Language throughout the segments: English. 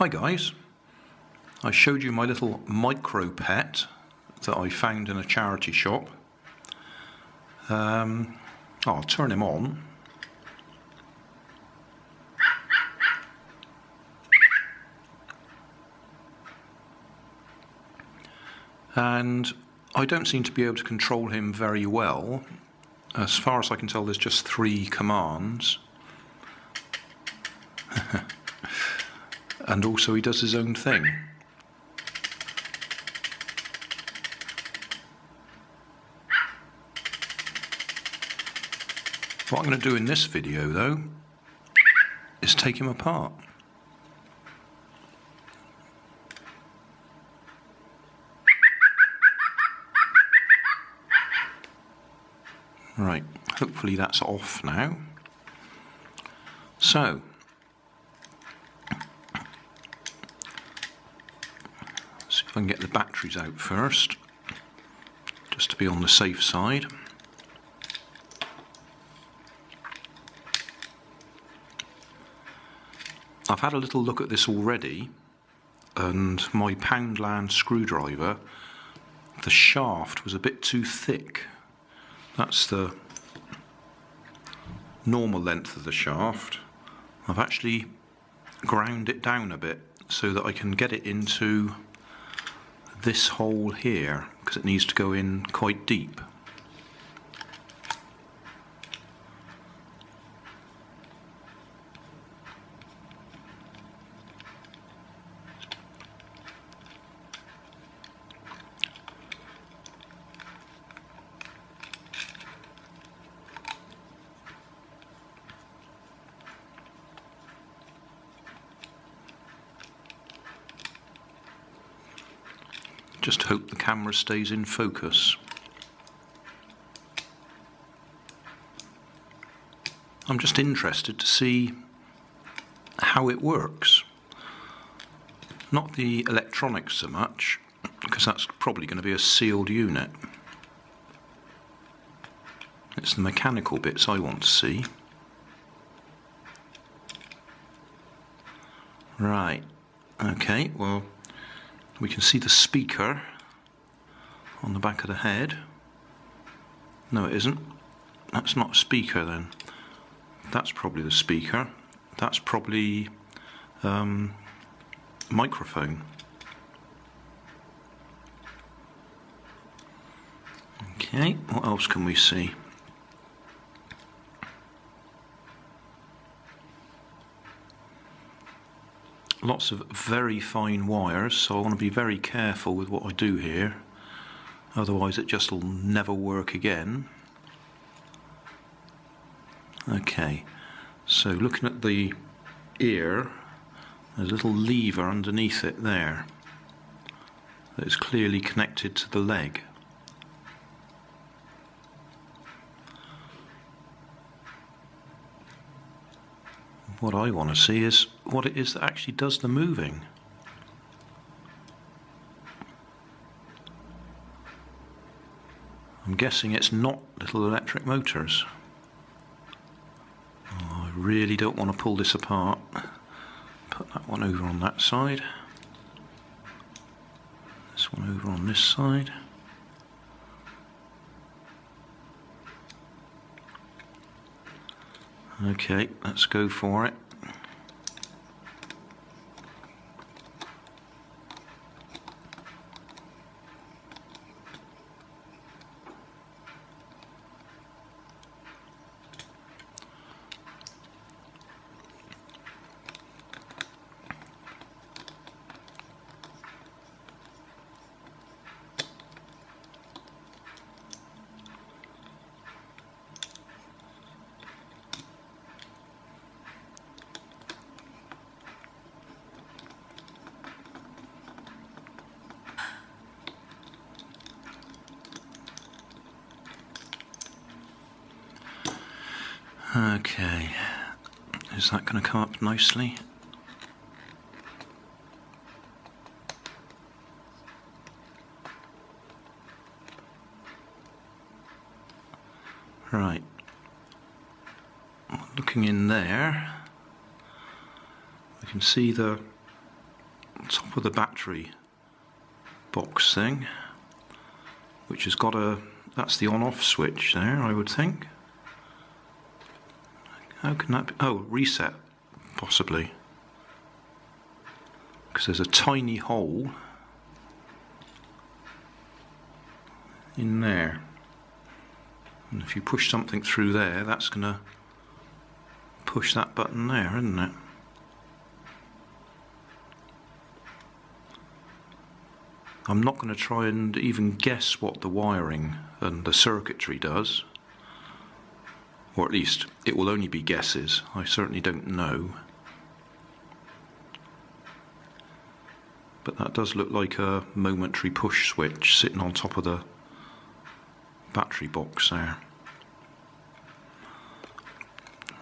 Hi guys, I showed you my little Micropet that I found in a charity shop. I'll turn him on. And I don't seem to be able to control him very well. As far as I can tell, there's just 3 commands. And also he does his own thing. What I'm going to do in this video though is take him apart. Right, hopefully that's off now. So, see if I can get the batteries out first, just to be on the safe side. I've had a little look at this already, and my Poundland screwdriver, the shaft was a bit too thick. That's the normal length of the shaft. I've actually ground it down a bit so that I can get it into this hole here, because it needs to go in quite deep. Just hope the camera stays in focus. I'm just interested to see how it works. Not the electronics so much, because that's probably going to be a sealed unit. It's the mechanical bits I want to see. Right, okay, well, we can see the speaker on the back of the head. No, it isn't. That's not a speaker then. That's probably the speaker. That's probably microphone. Okay, what else can we see? Lots of very fine wires, so I want to be very careful with what I do here, otherwise it just will never work again. Okay, so looking at the ear, there's a little lever underneath it there that is clearly connected to the leg. What I want to see is what it is that actually does the moving. I'm guessing it's not little electric motors. Oh, I really don't want to pull this apart. Put that one over on that side. This one over on this side. Okay, let's go for it. Okay, is that going to come up nicely? Right, looking in there, we can see the top of the battery box thing, which has got that's the on-off switch there, I would think. How can that be? Oh, reset, possibly. Because there's a tiny hole in there. And if you push something through there, that's going to push that button there, isn't it? I'm not going to try and even guess what the wiring and the circuitry does. Or at least, it will only be guesses. I certainly don't know. But that does look like a momentary push switch sitting on top of the battery box there.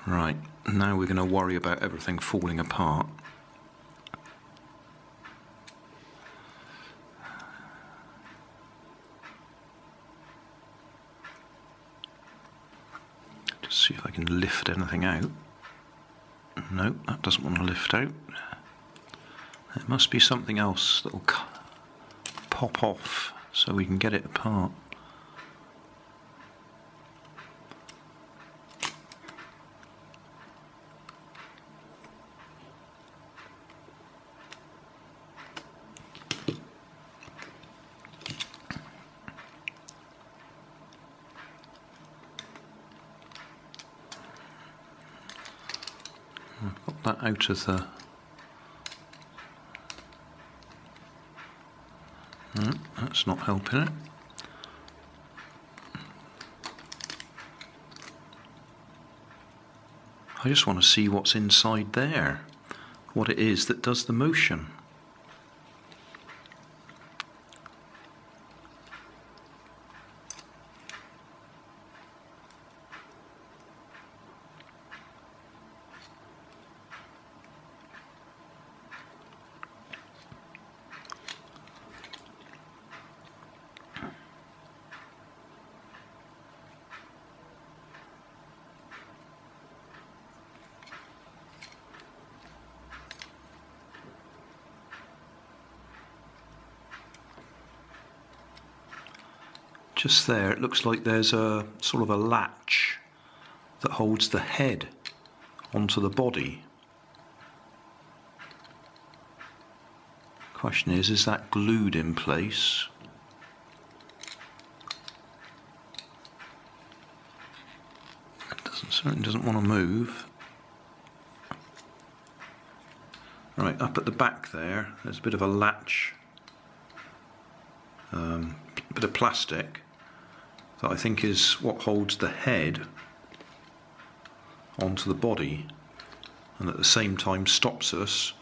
Right, now we're going to worry about everything falling apart. Just see if I can lift anything out. No, that doesn't want to lift out. There must be something else that will pop off so we can get it apart. I've got that out of the... No, that's not helping it. I just want to see what's inside there, what it is that does the motion. Just there, it looks like there's a sort of a latch that holds the head onto the body. Question is that glued in place? It certainly doesn't want to move. Right, up at the back there, there's a bit of a latch, bit of plastic that I think is what holds the head onto the body, and at the same time stops us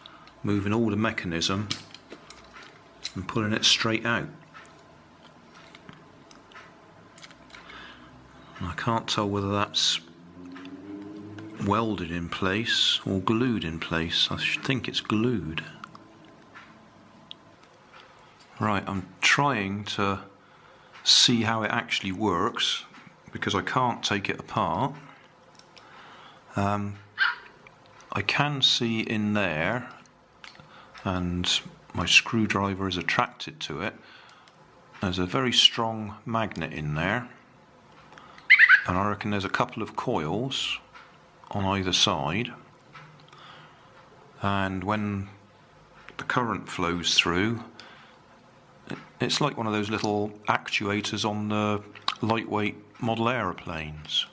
moving all the mechanism and pulling it straight out. And I can't tell whether that's welded in place or glued in place. I should think it's glued. Right, I'm trying to see how it actually works because I can't take it apart. I can see in there, and my screwdriver is attracted to it. There's a very strong magnet in there, and I reckon there's a couple of coils on either side, and when the current flows through, it's like one of those little actuators on the lightweight model aeroplanes.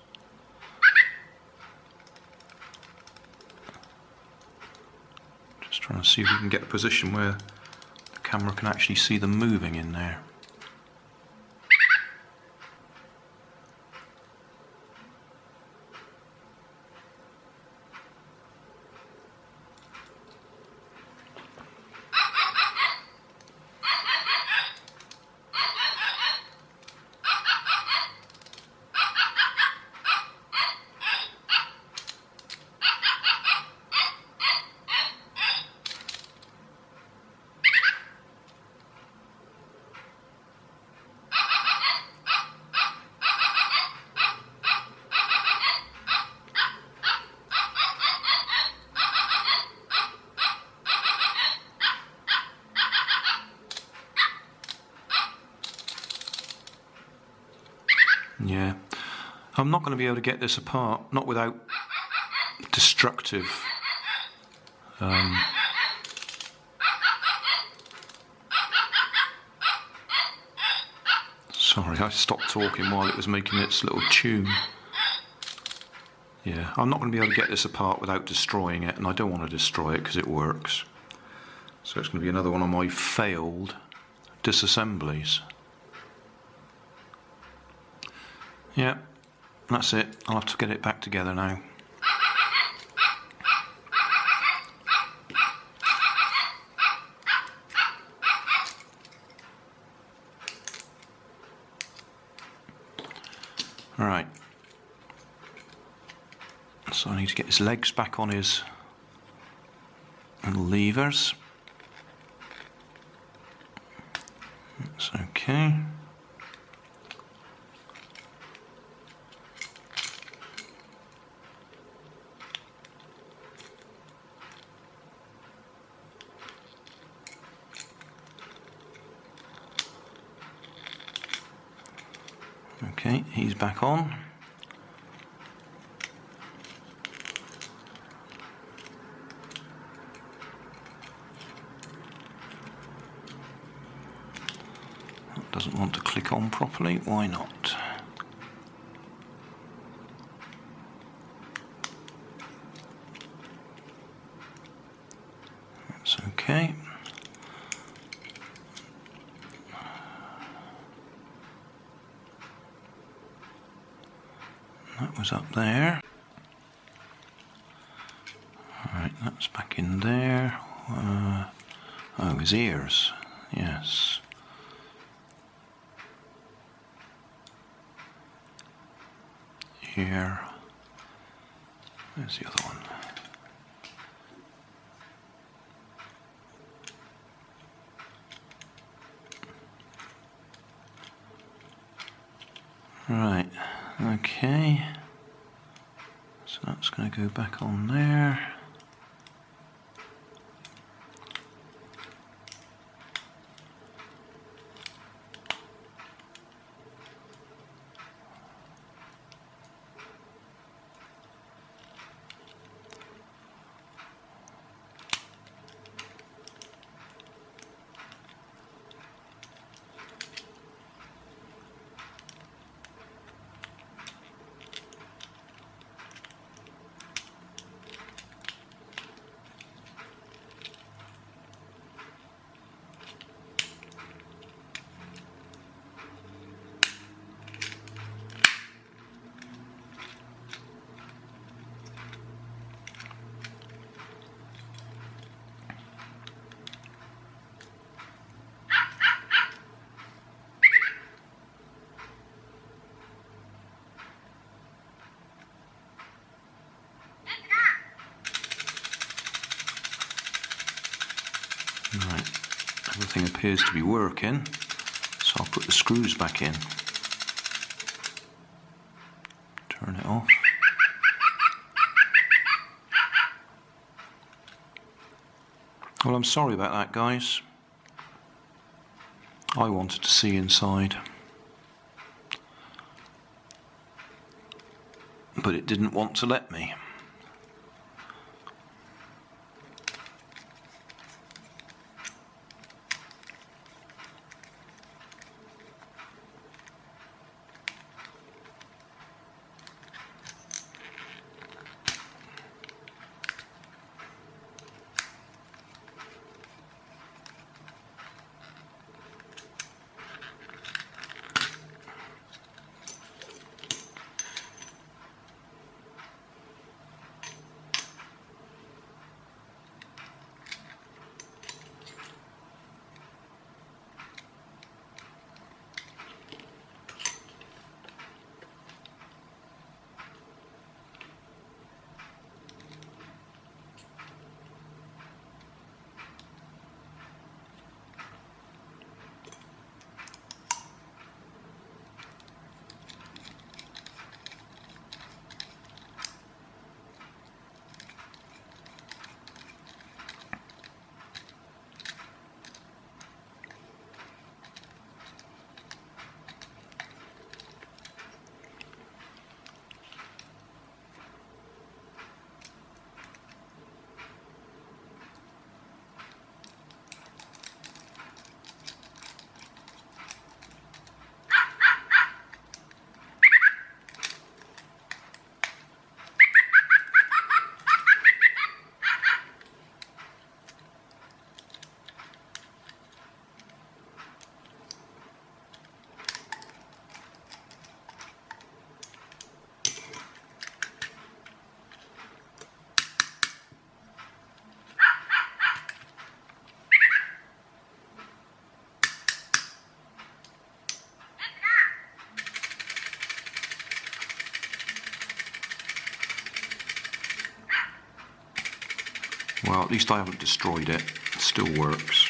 Just trying to see if we can get a position where the camera can actually see them moving in there. Yeah. I'm not going to be able to get this apart, not without destructive sorry, I stopped talking while it was making its little tune. Yeah, I'm not going to be able to get this apart without destroying it, and I don't want to destroy it because it works. So it's going to be another one of my failed disassemblies. Yeah, that's it. I'll have to get it back together now. Right. So I need to get his legs back on his little levers. That's okay. Okay, he's back on. That doesn't want to click on properly. Why not? That's okay. That was up there. Alright, that's back in there. Oh, his ears. Yes. Here. Where's the other one? Right, okay. So that's going to go back on there. Right, everything appears to be working, so I'll put the screws back in. Turn it off. Well, I'm sorry about that, guys. I wanted to see inside, but it didn't want to let me. Well, at least I haven't destroyed it. It still works.